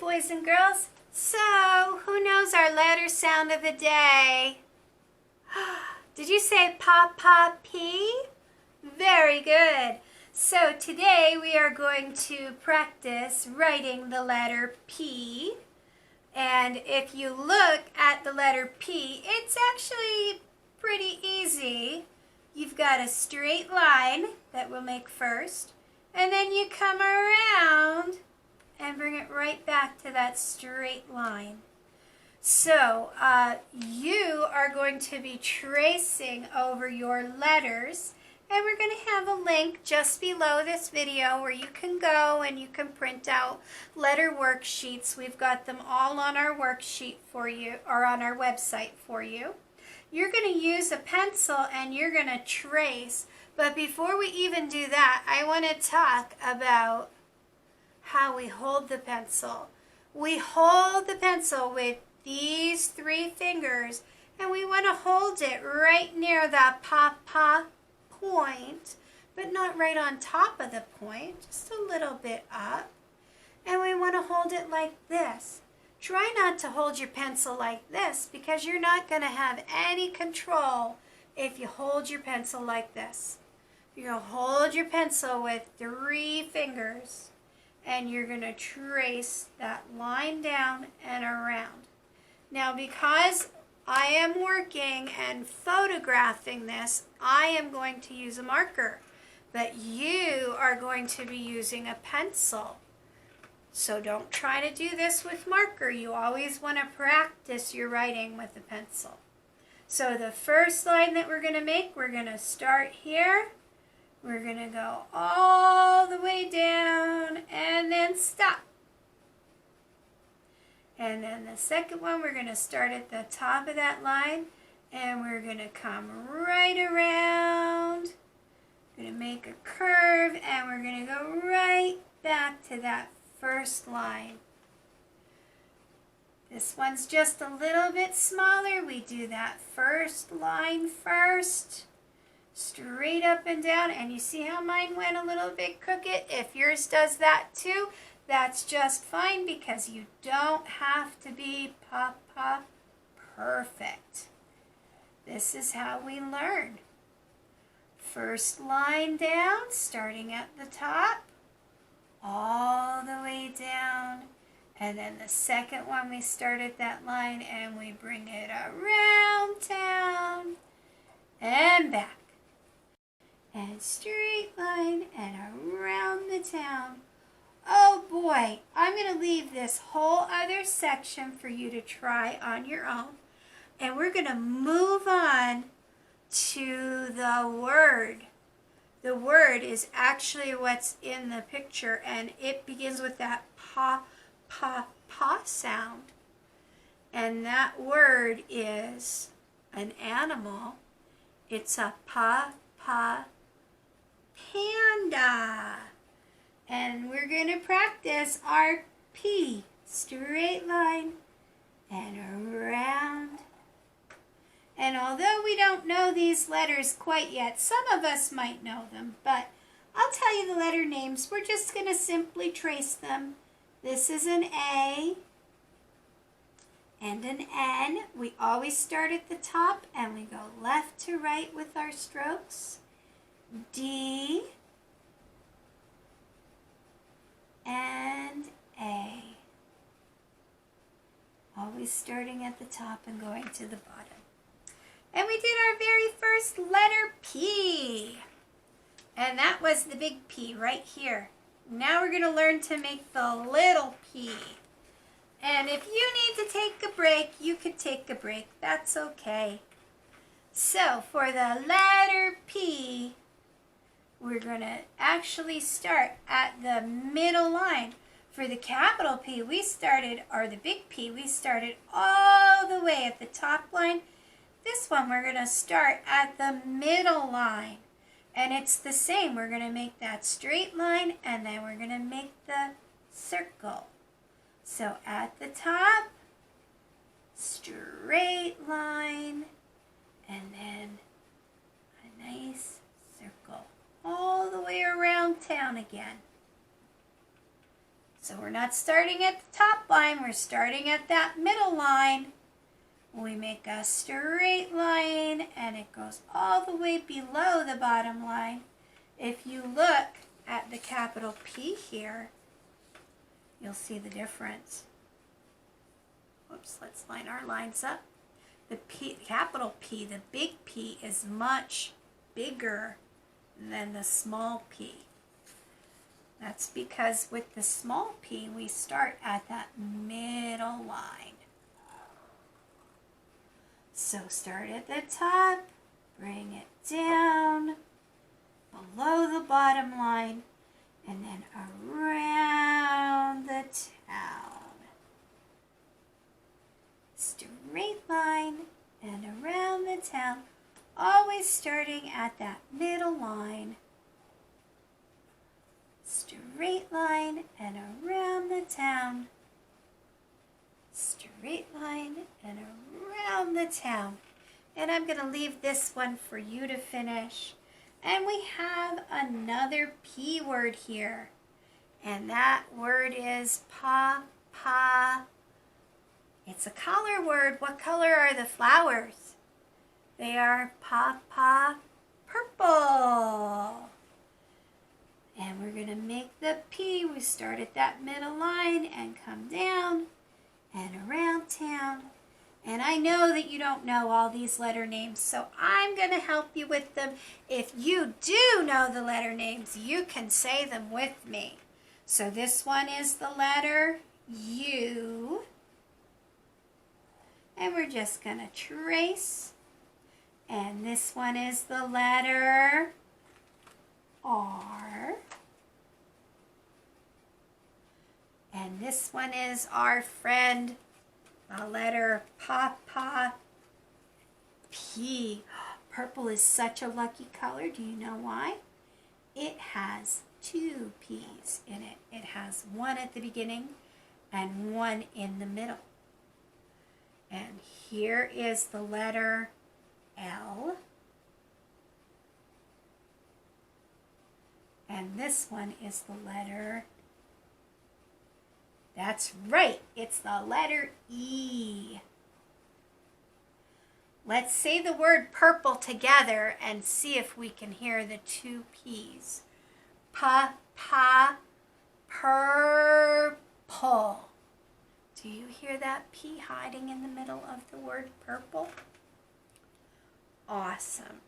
Hi, boys and girls. So, who knows our letter sound of the day? Did you say Papa P? Very good. So today we are going to practice writing the letter P. And if you look at the letter P, it's actually pretty easy. You've got a straight line that we'll make first, and then you come around and bring it right back to that straight line. So you are going to be tracing over your letters, and we're going to have a link just below this video where you can go and you can print out letter worksheets. We've got them all on our worksheet for you, or on our website for you. You're going to use a pencil and you're going to trace. But before we even do that, I want to talk about how we hold the pencil. We hold the pencil with these 3 fingers, and we want to hold it right near the papa point, but not right on top of the point, just a little bit up. And we want to hold it like this. Try not to hold your pencil like this, because you're not going to have any control if you hold your pencil like this. You're going to hold your pencil with 3 fingers, and you're going to trace that line down and around. Now, because I am working and photographing this, I am going to use a marker, but you are going to be using a pencil. So don't try to do this with marker. You always want to practice your writing with a pencil. So the first line that we're going to make, we're going to start here. We're going to go all the way down and then stop. And then the second one, we're going to start at the top of that line, and we're going to come right around. We're going to make a curve, and we're going to go right back to that first line. This one's just a little bit smaller. We do that first line first. Straight up and down, and you see how mine went a little bit crooked? If yours does that too, that's just fine, because you don't have to be papa perfect. This is how we learn. First line down, starting at the top, all the way down, and then the second one we start at that line and we bring it around town and back. And straight line and around the town. Oh boy, I'm going to leave this whole other section for you to try on your own. And we're going to move on to the word. The word is actually what's in the picture, and it begins with that pa, pa, pa sound. And that word is an animal. It's a pa, pa, panda. And we're going to practice our P. Straight line and around. And although we don't know these letters quite yet, some of us might know them, but I'll tell you the letter names. We're just going to simply trace them. This is an A and an N. We always start at the top and we go left to right with our strokes. D and A. Always starting at the top and going to the bottom. And we did our very first letter P. And that was the big P right here. Now we're going to learn to make the little p. And if you need to take a break, you could take a break. That's okay. So for the letter P, we're going to actually start at the middle line. For the capital P, we started, or the big P, we started all the way at the top line. This one, we're going to start at the middle line. And it's the same. We're going to make that straight line, and then we're going to make the circle. So at the top, straight line, and then a nice circle all the way around town again. So we're not starting at the top line, we're starting at that middle line. We make a straight line and it goes all the way below the bottom line. If you look at the capital P here, you'll see the difference. Whoops, let's line our lines up. The P, capital P, the big P, is much bigger than the small p. That's because with the small p, we start at that middle line. So start at the top, bring it down, below the bottom line, and then around the town. Straight line and around the town, always starting at that middle line. Straight line and around the town. Straight line and around the town. And I'm going to leave this one for you to finish. And we have another P word here. And that word is pa. It's a color word. What color are the flowers? They are purple. And we're going to make the P. We start at that middle line and come down and around town. And I know that you don't know all these letter names, so I'm going to help you with them. If you do know the letter names, you can say them with me. So this one is the letter U. And we're just going to trace. And this one is the letter R. And this one is our friend, the letter P. Purple is such a lucky color. Do you know why? It has two P's in it. It has one at the beginning and one in the middle. And here is the letter L. And this one is the letter, that's right, it's the letter E. Let's say the word purple together and see if we can hear the two P's. Purple. Do you hear that P hiding in the middle of the word purple? Awesome.